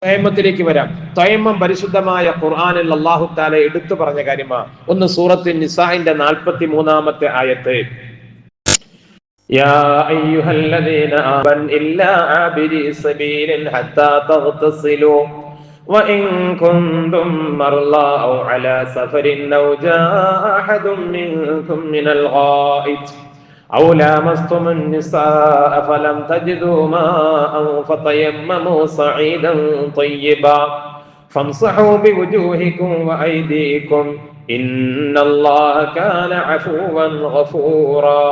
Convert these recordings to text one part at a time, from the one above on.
തയമ്മത്തിലേക്ക് വരാം. തയമ്മം പരിശുദ്ധമായ ഖുർആനിൽ അല്ലാഹു തആല എടുത്തു പറഞ്ഞ കാര്യമാണ്. ഒന്ന് സൂറത്തുൻ നിസാഇന്റെ 43-ാമത്തെ ആയത്ത്, യാ അയ്യുഹല്ലദീന ആമനു ഇല്ലാ ആബിരി സബീലിൻ ഹത്താ തഗ്തസിലു വഇൻ കുൻതും മർളാ ഔ അലാ സഫരിൻ ഔ ജാഅ അഹദും മിൻകും മിനൽ ഗായിത് أو لامستم النساء فلم تجدوا ماء فتيمموا صعيدا طيبا فامسحوا بوجوهكم وأيديكم إن الله كان عفوا غفورا.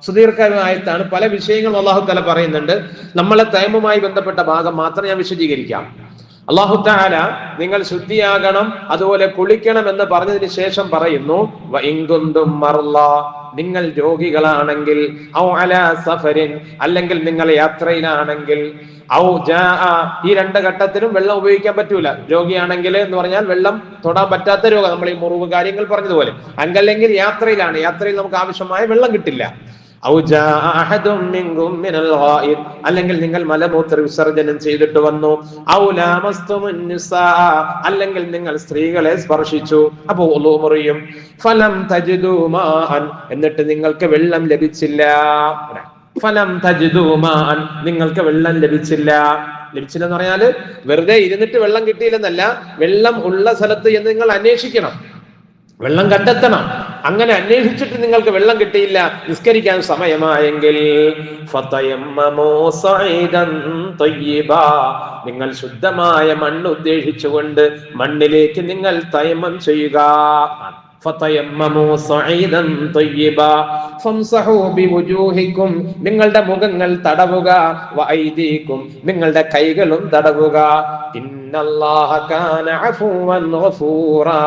സുദീർഘമായിട്ടാണ് പല വിഷയങ്ങളും അല്ലാഹു തആല പറയുന്നുണ്ട്. നമ്മളെ തയമ്മുമായി ബന്ധപ്പെട്ട ഭാഗം മാത്രം ഞാൻ വിശദീകരിക്കാം. അല്ലാഹു തആല നിങ്ങൾ ശുദ്ധിയാകണം, അതുപോലെ കുളിക്കണം എന്ന് പറഞ്ഞതിന് ശേഷം പറയുന്നു, വഇൻ കുന്തും മർളാ, നിങ്ങൾ രോഗികളാണെങ്കിൽ, ഔ അലാ സഫരിൻ, അല്ലെങ്കിൽ നിങ്ങൾ യാത്രയിലാണെങ്കിൽ, ഔ ജാഅ, ഈ രണ്ട് ഘട്ടത്തിലും വെള്ളം ഉപയോഗിക്കാൻ പറ്റൂല. രോഗിയാണെങ്കിൽ എന്ന് പറഞ്ഞാൽ വെള്ളം തൊടാൻ പറ്റാത്ത രോഗം, നമ്മൾ ഈ മുറിവ് കാര്യങ്ങൾ പറഞ്ഞതുപോലെ. അല്ലെങ്കിൽ യാത്രയിലാണ്, യാത്രയിൽ നമുക്ക് ആവശ്യമായ വെള്ളം കിട്ടില്ല. ഔ ജാഅ അഹദും മിൻകും മിനൽ ഗായിദ്, അല്ലെങ്കിൽ നിങ്ങൾ മലമൂത്ര വിസർജനം ചെയ്തിട്ട് വന്നു. ഔ ലാമസ്തുമുൻ നിസാ, അല്ലെങ്കിൽ നിങ്ങൾ സ്ത്രീകളെ സ്പർശിച്ചു, അപ്പോൾ വുളൂ മുറിയും. ഫലം തജിദൂ മാഅൻ, എന്നിട്ട് നിങ്ങൾക്ക് വെള്ളം ലഭിച്ചില്ല. ഫലം തജിദൂ മാഅൻ, നിങ്ങൾക്ക് വെള്ളം ലഭിച്ചില്ല. ലഭിച്ചില്ലെന്ന് പറഞ്ഞാൽ വെറുതെ ഇരുന്നിട്ട് വെള്ളം കിട്ടിയില്ലെന്നല്ല, വെള്ളം ഉള്ള സ്ഥലത്ത് എന്ന് നിങ്ങൾ അന്വേഷിക്കണം, വെള്ളം കണ്ടെത്തണം. അങ്ങനെ അന്വേഷിച്ചിട്ട് നിങ്ങൾക്ക് വെള്ളം കിട്ടിയില്ല, നിസ്കരിക്കാൻ സമയമായെങ്കിൽ ഫതയമ്മമൂ സഈദൻ തയ്യിബാ, നിങ്ങൾ ശുദ്ധമായ മണ്ണ് ഉദ്ദേശിച്ചുകൊണ്ട് മണ്ണിലേക്ക് നിങ്ങൾ തയമ്മം ചെയ്യുക. ഫതയമ്മമൂ സഈദൻ തയ്യിബാ ഫംസഹൂ ബിവുജൂഹിക്കും, നിങ്ങളുടെ മുഖങ്ങൾ തടവുക, വഅയ്ദീകും, നിങ്ങളുടെ കൈകളും തടവുക. ഇന്നല്ലാഹ കാന അഫുവൻ ഗഫൂറാ,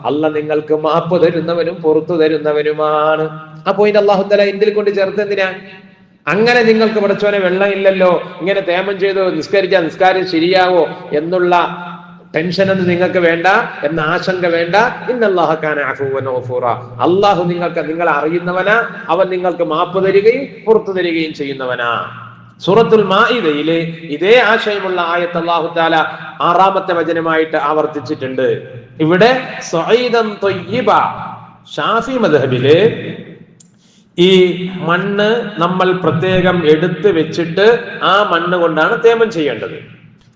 അല്ലാഹ് നിങ്ങൾക്ക് മാപ്പ് തരുന്നവനും പുറത്തു തരുന്നവനുമാണ്. അപ്പോൾ ഇത് അല്ലാഹു തആല ഇന്ത്യയിൽ കൊണ്ട് ചേർത്ത് എന്തിനാ? അങ്ങനെ നിങ്ങൾക്ക് പടച്ചോനെ വെള്ളം ഇല്ലല്ലോ, ഇങ്ങനെ തേമം ചെയ്തോ നിസ്കരിച്ചാൽ നിസ്കാരം ശരിയാവോ എന്നുള്ള ടെൻഷനൊന്നും നിങ്ങൾക്ക് വേണ്ട, എന്ന ആശങ്ക വേണ്ട. ഇന്നല്ലാഹ കാന അഫുവൻ ഗഫൂറാ, അല്ലാഹു നിങ്ങളെ അറിയുന്നവനാ, അവൻ നിങ്ങൾക്ക് മാപ്പ് തരികയും പുറത്തു തരികയും ചെയ്യുന്നവനാ. സൂറത്തുൽ മാഇദയിലെ ഇതേ ആശയമുള്ള ആയത്ത് അല്ലാഹു തആല 6-ാമത്തെ വചനമായിട്ട് ആവർത്തിച്ചിട്ടുണ്ട്. ഇവിടെ സഈദൻ ത്വയ്യിബ, ഷാഫി മദ്ഹബില് ഈ മണ്ണ് നമ്മൾ പ്രത്യേകം എടുത്ത് വെച്ചിട്ട് ആ മണ്ണ് കൊണ്ടാണ് തേമം ചെയ്യേണ്ടത്.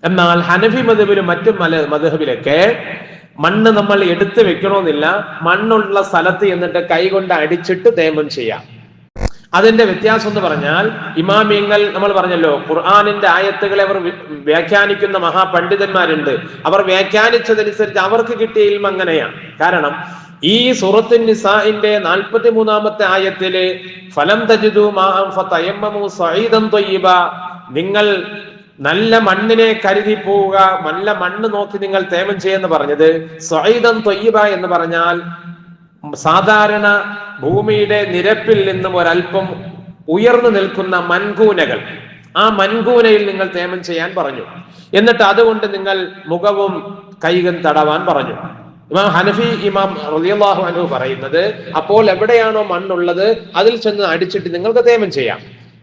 എന്നാൽ ഹനഫി മദ്ഹബിലും മറ്റു മദ്ഹബിലൊക്കെ മണ്ണ് നമ്മൾ എടുത്ത് വെക്കണമെന്നില്ല, മണ്ണുള്ള സ്ഥലത്ത് എന്നിട്ട് കൈകൊണ്ട് അടിച്ചിട്ട് തേമം ചെയ്യാം. അതിന്റെ വ്യത്യാസം എന്ന് പറഞ്ഞാൽ, ഇമാമിയങ്ങൾ നമ്മൾ പറഞ്ഞല്ലോ, ഖുർആനിന്റെ ആയത്തുകളെ അവർ വ്യാഖ്യാനിക്കുന്ന മഹാപണ്ഡിതന്മാരുണ്ട്. അവർ വ്യാഖ്യാനിച്ചതനുസരിച്ച് അവർക്ക് കിട്ടിയ ഇൽമ അങ്ങനെയാണ്. കാരണം ഈ സൂറത്തുൻ നിസാഇന്റെ 43-ാമത്തെ ആയത്തില് ഫലം തജിദൂ മാഅൻ ഫതയമ്മമൂ സഈദൻ ത്വയ്യിബാ, നിങ്ങൾ നല്ല മണ്ണിനെ കരുതി പോവുക, നല്ല മണ്ണ് നോക്കി നിങ്ങൾ തേമം ചെയ്യുമെന്ന് പറഞ്ഞത്. സഈദൻ ത്വയ്യിബ എന്ന് പറഞ്ഞാൽ സാധാരണ ഭൂമിയുടെ നിരപ്പിൽ നിന്നും ഒരൽപ്പം ഉയർന്നു നിൽക്കുന്ന മൻകൂനകൾ, ആ മൻകൂനയിൽ നിങ്ങൾ തേമം ചെയ്യാൻ പറഞ്ഞു. എന്നിട്ട് അതുകൊണ്ട് നിങ്ങൾ മുഖവും കൈകളും തടവാൻ പറഞ്ഞു. ഇമാം ഹനഫി ഇമാം റളിയല്ലാഹു അൻഹു പറയുന്നത്, അപ്പോൾ എവിടെയാണോ മണ്ണുള്ളത് അതിൽ ചെന്ന് അടിച്ചിട്ട് നിങ്ങൾക്ക് തേമം ചെയ്യാം.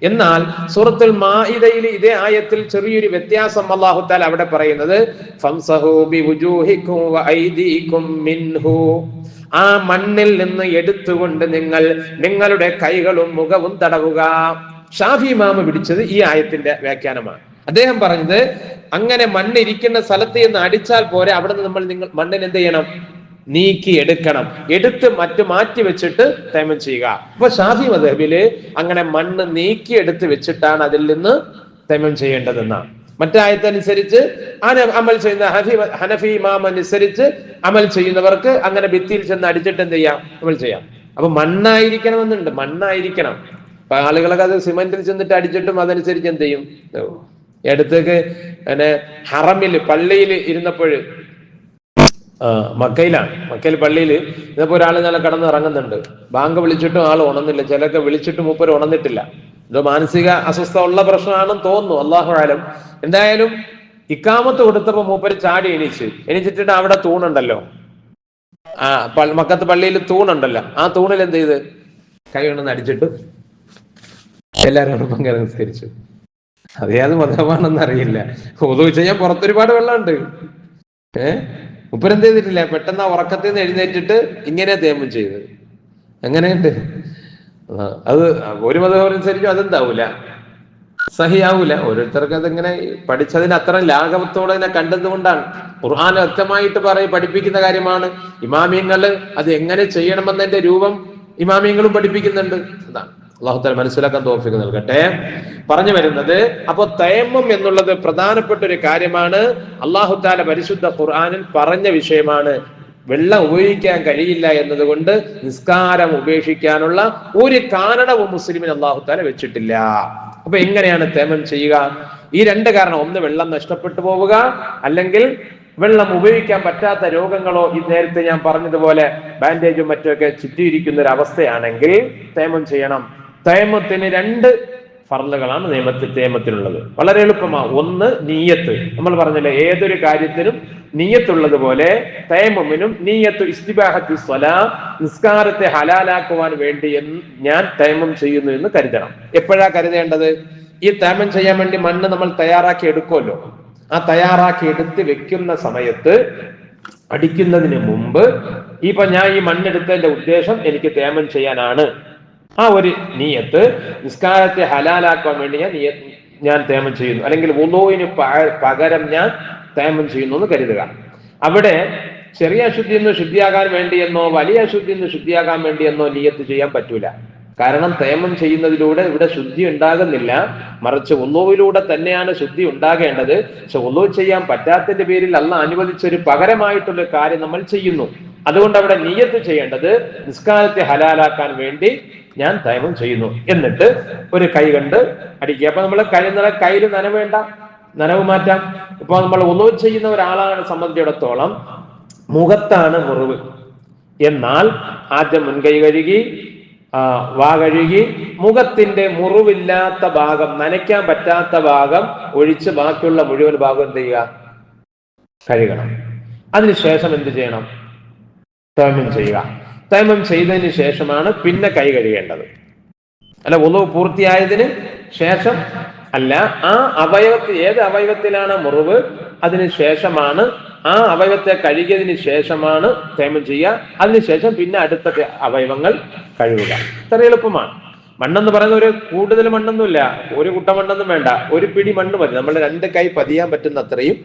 എന്നാൽ സൂറത്തുൽ മാഇദയിൽ ഇതേ ആയത്തിൽ ചെറിയൊരു വ്യത്യാസം അല്ലാഹു തആല അവിടെ പറയുന്നത്, ഫംസഹൂ ബിവുജൂഹിക്കും വഅയ്ദീകും മിൻഹു, ആ മണ്ണിൽ നിന്ന് എടുത്തുകൊണ്ട് നിങ്ങൾ നിങ്ങളുടെ കൈകളും മുഖവും തടവുക. ഷാഫി ഇമാമ് പിടിച്ചത് ഈ ആയത്തിന്റെ വ്യാഖ്യാനമാണ്. അദ്ദേഹം പറഞ്ഞത്, അങ്ങനെ മണ്ണിരിക്കുന്ന സ്ഥലത്ത് നിന്ന് അടിച്ചാൽ പോരെ, അവിടെ നിന്ന് നിങ്ങൾ മണ്ണിന് എന്ത് ചെയ്യണം? നീക്കി എടുക്കണം, എടുത്ത് മാറ്റി വെച്ചിട്ട് തേമം ചെയ്യുക. അപ്പൊ ഷാഫി മദ്ഹബില് അങ്ങനെ മണ്ണ് നീക്കി എടുത്ത് വെച്ചിട്ടാണ് അതിൽ നിന്ന് തേമം ചെയ്യേണ്ടതെന്നാണ്. മറ്റായത്തനുസരിച്ച് അമൽ ചെയ്യുന്ന ഹനഫി ഇമാം അനുസരിച്ച് അമൽ ചെയ്യുന്നവർക്ക് അങ്ങനെ ഭിത്തിയിൽ ചെന്ന് അടിച്ചിട്ട് എന്ത് ചെയ്യാം? അമൽ ചെയ്യാം. അപ്പൊ മണ്ണായിരിക്കണമെന്നുണ്ട്, മണ്ണായിരിക്കണം. അപ്പൊ ആളുകളൊക്കെ അത് സിമന്റിൽ ചെന്നിട്ട് അടിച്ചിട്ടും അതനുസരിച്ച് എന്ത് ചെയ്യും? അടുത്തേക്ക് ഹറമില് പള്ളിയിൽ ഇരുന്നപ്പോൾ, മക്കയിൽ പള്ളിയിൽ ഇതപ്പോ ഒരാൾ നല്ല കടന്ന് ഇറങ്ങുന്നുണ്ട്. ബാങ്ക് വിളിച്ചിട്ടും ആൾ ഉണർന്നില്ല, ചിലൊക്കെ വിളിച്ചിട്ട് മൂപ്പര് ഉണർന്നിട്ടില്ല. എന്തോ മാനസിക അസ്വസ്ഥ ഉള്ള പ്രശ്നമാണെന്ന് തോന്നുന്നു, അല്ലാഹു ആലം. എന്തായാലും ഇക്കാമത്ത് കൊടുത്തപ്പോ മൂപ്പര് ചാടി എണീച്ചിട്ട് അവിടെ തൂണുണ്ടല്ലോ, മക്കത്ത് പള്ളിയിൽ തൂണുണ്ടല്ലോ, ആ തൂണിൽ എന്ത് ചെയ്ത് കൈ കൊണ്ടൊന്ന് അടിച്ചിട്ട് എല്ലാവരും പങ്കെടുത്ത് നിസ്കരിച്ചു. അതേത് മതമാണെന്ന് അറിയില്ല. ഒതു ചെയ്യാൻ പുറത്തൊരുപാട് വെള്ളമുണ്ട്. മുപ്പരെന്ത് ചെയ്തിട്ടില്ല, പെട്ടെന്ന് ആ ഉറക്കത്തിൽ നിന്ന് എഴുന്നേറ്റിട്ട് ഇങ്ങനെ തേമം ചെയ്തത്. എങ്ങനെയുണ്ട് അത്? ഒരു മതമനുസരിച്ചും അതെന്താവൂല, സഹിയാവൂല. ഓരോരുത്തർക്ക് അതിങ്ങനെ പഠിച്ചതിന് അത്ര ലാഘവത്തോടെ തന്നെ കണ്ടത് കൊണ്ടാണ്. ഖുർആൻ വ്യക്തമായിട്ട് പഠിപ്പിക്കുന്ന കാര്യമാണ്. ഇമാമിയങ്ങൾ അത് എങ്ങനെ ചെയ്യണമെന്നതിന്റെ രൂപം ഇമാമിയങ്ങളും പഠിപ്പിക്കുന്നുണ്ട്. അതാണ്. അല്ലാഹു തആല മനസ്സിലാക്കാൻ തൗഫീഖ് നൽകട്ടെ. പറഞ്ഞു വരുന്നത്, അപ്പൊ തയമ്മം എന്നുള്ളത് പ്രധാനപ്പെട്ട ഒരു കാര്യമാണ്. അല്ലാഹു തആല പരിശുദ്ധ ഖുർആനിൽ പറഞ്ഞ വിഷയമാണ്. വെള്ളം ഉപയോഗിക്കാൻ കഴിയില്ല എന്നതുകൊണ്ട് നിസ്കാരം ഉപേക്ഷിക്കാനുള്ള ഒരു കാരണവും മുസ്ലിമിന് അല്ലാഹു തആല വെച്ചിട്ടില്ല. അപ്പൊ എങ്ങനെയാണ് തേമം ചെയ്യുക? ഈ രണ്ട് കാരണം, ഒന്ന് വെള്ളം നഷ്ടപ്പെട്ടു പോവുക, അല്ലെങ്കിൽ വെള്ളം ഉപയോഗിക്കാൻ പറ്റാത്ത രോഗങ്ങളോ ഈ നേരത്തെ ഞാൻ പറഞ്ഞതുപോലെ ബാൻഡേജും മറ്റുമൊക്കെ ചുറ്റിയിരിക്കുന്ന ഒരു അവസ്ഥയാണെങ്കിൽ തേമം ചെയ്യണം. തേമത്തിന് രണ്ട് ഫർളുകളാണ് തേമത്തിനുള്ളത്. വളരെ എളുപ്പമാണ്. ഒന്ന് നീയത്ത്. നമ്മൾ പറഞ്ഞില്ലേ, ഏതൊരു കാര്യത്തിനും നീയത്തുള്ളത് പോലെ തേമമിനും നീയത്തു ഇസ്തിബാഹത്തി സ്വലാ, നിസ്കാരത്തെ ഹലാലാക്കുവാൻ വേണ്ടി ഞാൻ തേമം ചെയ്യുന്നു എന്ന് കരുതണം. എപ്പോഴാ കരുതേണ്ടത്? ഈ തേമം ചെയ്യാൻ വേണ്ടി മണ്ണ് നമ്മൾ തയ്യാറാക്കി എടുക്കുമല്ലോ. ആ തയ്യാറാക്കി എടുത്ത് വെക്കുന്ന സമയത്ത് അടിക്കുന്നതിന് മുമ്പ് ഇപ്പൊ ഞാൻ ഈ മണ്ണെടുത്തതിന്റെ ഉദ്ദേശം എനിക്ക് തേമം ചെയ്യാനാണ്, ആ ഒരു നീയത്ത്, നിസ്കാരത്തെ ഹലാലാക്കാൻ വേണ്ടി ഞാൻ തേമം ചെയ്യുന്നു, അല്ലെങ്കിൽ വുളൂഇന് പകരം ഞാൻ തേമം ചെയ്യുന്നു എന്ന് കരുതുക. അവിടെ ചെറിയ അശുദ്ധി എന്ന് ശുദ്ധിയാകാൻ വേണ്ടിയെന്നോ വലിയ അശുദ്ധി എന്ന് ശുദ്ധിയാകാൻ വേണ്ടിയെന്നോ നീയത്ത് ചെയ്യാൻ പറ്റൂല. കാരണം തേമം ചെയ്യുന്നതിലൂടെ ഇവിടെ ശുദ്ധി ഉണ്ടാകുന്നില്ല, മറിച്ച് വുളൂഇലൂടെ തന്നെയാണ് ശുദ്ധി ഉണ്ടാകേണ്ടത്. പക്ഷെ വുളൂ ചെയ്യാൻ പറ്റാത്തതിന്റെ പേരിൽ അല്ലാഹ് അനുവദിച്ചൊരു പകരമായിട്ടുള്ള കാര്യം നമ്മൾ ചെയ്യുന്നു. അതുകൊണ്ട് അവിടെ നിയ്യത്ത് ചെയ്യേണ്ടത് നിസ്കാരത്തെ ഹലാലാക്കാൻ വേണ്ടി ഞാൻ തേമം ചെയ്യുന്നു. എന്നിട്ട് ഒരു കൈ കൊണ്ട് അടിക്കുക. അപ്പൊ നമ്മൾ കയ്യിൽ നനവേണ്ട, നനവ് മാറ്റാം. ഇപ്പൊ നമ്മൾ വുളൂ ചെയ്യുന്ന ഒരാളാണ് സംബന്ധിച്ചിടത്തോളം മുഖത്താണ് മുറിവ്, എന്നാൽ ആദ്യം മുൻകൈ കഴുകി വാ കഴുകി മുഖത്തിന്റെ മുറിവില്ലാത്ത ഭാഗം, നനയ്ക്കാൻ പറ്റാത്ത ഭാഗം ഒഴിച്ച് ബാക്കിയുള്ള മുഴുവൻ ഭാഗം എന്ത് ചെയ്യുക? കഴുകണം. അതിനുശേഷം എന്ത് ചെയ്യണം? തേമം ചെയ്യുക. തേമം ചെയ്തതിന് ശേഷമാണ് പിന്നെ കൈ കഴുകേണ്ടത്. അല്ല, വുളൂ പൂർത്തിയായതിന് ശേഷം അല്ല. ആ അവയവത്തിൽ, ഏത് അവയവത്തിലാണ് മുറിവ്, അതിന് ശേഷമാണ്, ആ അവയവത്തെ കഴുകിയതിന് ശേഷമാണ് തേമം ചെയ്യുക. അതിനുശേഷം പിന്നെ അടുത്ത അവയവങ്ങൾ കഴുകുക. ഇത്ര എളുപ്പമാണ്. മണ്ണെന്ന് പറയുന്ന ഒരു കൂടുതൽ മണ്ണൊന്നുമില്ല, ഒരു കുട്ട മണ്ണൊന്നും വേണ്ട, ഒരു പിടി മണ്ണ് മതി. നമ്മൾ രണ്ട് കൈ പതിയാൻ പറ്റുന്ന അത്രയും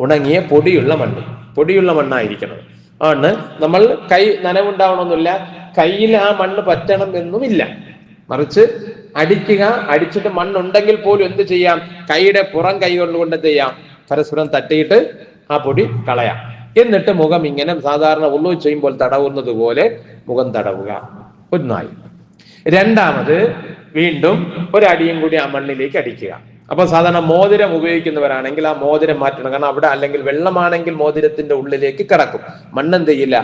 ഉണങ്ങിയ പൊടിയുള്ള മണ്ണായിരിക്കണം. ആണ്. നമ്മൾ കൈ നനവുണ്ടാവണമെന്നില്ല, കയ്യിൽ ആ മണ്ണ് പറ്റണം എന്നുമില്ല. മറിച്ച് അടിക്കുക, അടിച്ചിട്ട് മണ്ണുണ്ടെങ്കിൽ പോലും എന്ത് ചെയ്യാം? കൈയുടെ പുറം കൈ കൊണ്ട് എന്ത് ചെയ്യാം? പരസ്പരം തട്ടിയിട്ട് ആ പൊടി കളയാം. എന്നിട്ട് മുഖം ഇങ്ങനെ സാധാരണ വുളൂ ചെയ്യുമ്പോൾ തടവുന്നത് പോലെ മുഖം തടവുക. ഒന്നായി. രണ്ടാമത് വീണ്ടും ഒരടിയും കൂടി ആ മണ്ണിലേക്ക് അടിക്കുക. അപ്പൊ സാധാരണ മോതിരം ഉപയോഗിക്കുന്നവരാണെങ്കിൽ ആ മോതിരം മാറ്റണം. കാരണം അവിടെ അല്ലെങ്കിൽ വെള്ളമാണെങ്കിൽ മോതിരത്തിന്റെ ഉള്ളിലേക്ക് കിടക്കും, മണ്ണെന്ത് ചെയ്യില്ല,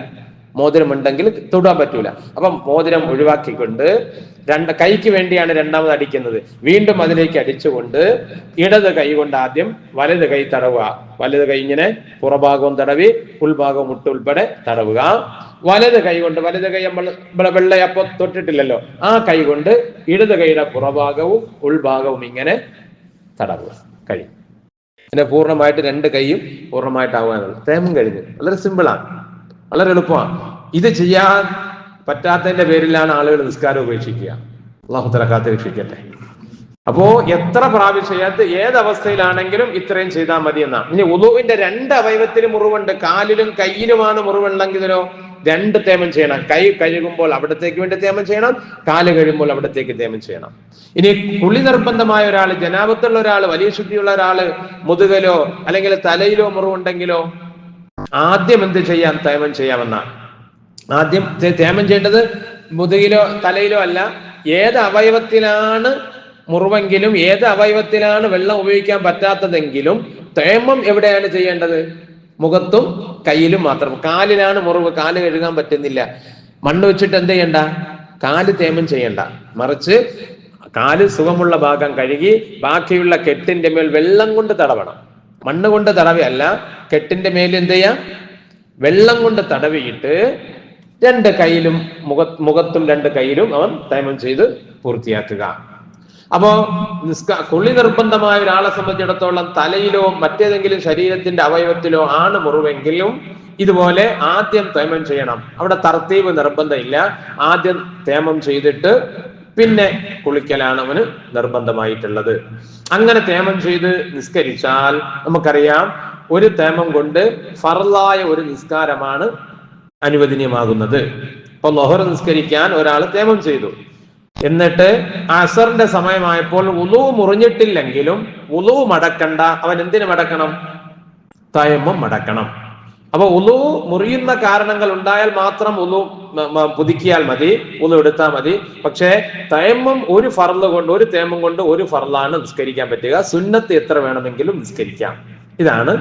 മോതിരം ഉണ്ടെങ്കിൽ തൊടാൻ പറ്റൂല. അപ്പം മോതിരം ഒഴിവാക്കിക്കൊണ്ട് കൈക്ക് വേണ്ടിയാണ് രണ്ടാമത് അടിക്കുന്നത്. വീണ്ടും അതിലേക്ക് അടിച്ചുകൊണ്ട് ഇടത് കൈ കൊണ്ട് ആദ്യം വലത് കൈ തടവുക. വലത് കൈ ഇങ്ങനെ പുറഭാഗവും തടവി ഉൾഭാഗവും ഉൾപ്പെടെ തടവുക. വലത് കൈ കൊണ്ട്, വലത് കൈ നമ്മൾ വെള്ളയപ്പോ തൊട്ടിട്ടില്ലല്ലോ, ആ കൈ കൊണ്ട് ഇടത് കൈയുടെ പുറഭാഗവും ഉൾഭാഗവും ഇങ്ങനെ തടവുക. കഴിയും. പിന്നെ പൂർണ്ണമായിട്ട് രണ്ട് കൈയും പൂർണ്ണമായിട്ടാവാനുള്ളത്. തേമം കഴിഞ്ഞു. വളരെ സിമ്പിളാണ്, വളരെ എളുപ്പമാണ്. ഇത് ചെയ്യാൻ പറ്റാത്തതിന്റെ പേരിലാണ് ആളുകൾ നിസ്കാരം ഉപേക്ഷിക്കുക. അല്ലാഹു തആല കാത്തുരക്ഷിക്കട്ടെ. അപ്പോ എത്ര പ്രാവശ്യം ഏത് അവസ്ഥയിലാണെങ്കിലും ഇത്രയും ചെയ്താൽ മതി എന്നാണ്. ഇനി വുളൂഇന്റെ രണ്ട് അവയവത്തിലും മുറിവുണ്ട്, കാലിലും കയ്യിലുമാണ് മുറിവുണ്ടെങ്കിലോ രണ്ട് തേമം ചെയ്യണം. കൈ കഴുകുമ്പോൾ അവിടത്തേക്ക് വേണ്ടി തേമം ചെയ്യണം, കാല് കഴിയുമ്പോൾ അവിടത്തേക്ക് തേമം ചെയ്യണം. ഇനി കുളി നിർബന്ധമായ ഒരാൾ, ജനാബത്തുള്ള ഒരാൾ, വലിയ ശുദ്ധിയുള്ള ഒരാള് മുതുകലോ അല്ലെങ്കിൽ തലയിലോ മുറിവുണ്ടെങ്കിലോ ആദ്യം എന്ത് ചെയ്യാം? തേമം ചെയ്യാമെന്നാണ്. ആദ്യം തേമം ചെയ്യേണ്ടത് മുതുകിലോ തലയിലോ അല്ല, ഏത് അവയവത്തിലാണ് മുറിവെങ്കിലും, ഏത് അവയവത്തിലാണ് വെള്ളം ഉപയോഗിക്കാൻ പറ്റാത്തതെങ്കിലും തേമം എവിടെയാണ് ചെയ്യേണ്ടത്? മുഖത്തും കയ്യിലും മാത്രം. കാലിലാണ് മുറിവ്, കാല് കഴുകാൻ പറ്റുന്നില്ല, മണ്ണ് വെച്ചിട്ട് എന്ത് ചെയ്യണ്ട? കാല് തേമം ചെയ്യണ്ട, മറിച്ച് കാല് സുഖമുള്ള ഭാഗം കഴുകി ബാക്കിയുള്ള കെട്ടിന്റെ മേൽ വെള്ളം കൊണ്ട് തടവണം. മണ്ണ് കൊണ്ട് തടവിയല്ല, കെട്ടിന്റെ മേൽ എന്ത് ചെയ്യാം? വെള്ളം കൊണ്ട് തടവിയിട്ട് രണ്ട് കൈയിലും മുഖത്തും രണ്ട് കൈയിലും അവൻ തേമം ചെയ്ത് പൂർത്തിയാക്കുക. അപ്പോ കുളി നിർബന്ധമായ ഒരാളെ സംബന്ധിച്ചിടത്തോളം തലയിലോ മറ്റേതെങ്കിലും ശരീരത്തിന്റെ അവയവത്തിലോ ആണ് മുറിവെങ്കിലും ഇതുപോലെ ആദ്യം തേമം ചെയ്യണം. അവിടെ തർത്തീബ് നിർബന്ധമില്ല. ആദ്യം തേമം ചെയ്തിട്ട് പിന്നെ കുളിക്കലാണ് അവന് നിർബന്ധമായിട്ടുള്ളത്. അങ്ങനെ തേമം ചെയ്ത് നിസ്കരിച്ചാൽ നമുക്കറിയാം ഒരു തേമം കൊണ്ട് ഫർളായ ഒരു നിസ്കാരമാണ് അനുവദനീയമാകുന്നത്. ഇപ്പൊ ലൊഹർ നിസ്കരിക്കാൻ ഒരാൾ തേമം ചെയ്തു, എന്നിട്ട് അസറിന്റെ സമയമായപ്പോൾ വുളൂ മുറിഞ്ഞിട്ടില്ലെങ്കിലും വുളൂ മടക്കണ്ട. അവൻ എന്തിനു മടക്കണം? തയമ്മം മടക്കണം. അപ്പൊ വുളൂ മുറിയുന്ന കാരണങ്ങൾ ഉണ്ടായാൽ മാത്രം വുളൂ പുതുക്കിയാൽ മതി, വുളൂ എടുത്താൽ മതി. പക്ഷേ തയമ്മം ഒരു ഫർള് കൊണ്ട്, ഒരു തേമം കൊണ്ട് ഒരു ഫർളാണ് നിസ്കരിക്കാൻ പറ്റുക. സുന്നത്ത് എത്ര വേണമെങ്കിലും നിസ്കരിക്കാം. ഇതാണ്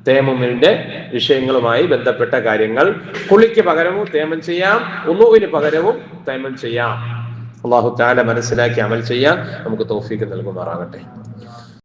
തേമമിന്റെ വിഷയങ്ങളുമായി ബന്ധപ്പെട്ട കാര്യങ്ങൾ. കുളിക്ക് പകരവും തേമം ചെയ്യാം, വുളൂവിന് പകരവും തേമം ചെയ്യാം. അല്ലാഹു തആല മനസ്സിലാക്കി അമൽ ചെയ്യാൻ നമുക്ക് തൗഫീഖ് നൽകുമാറാകട്ടെ.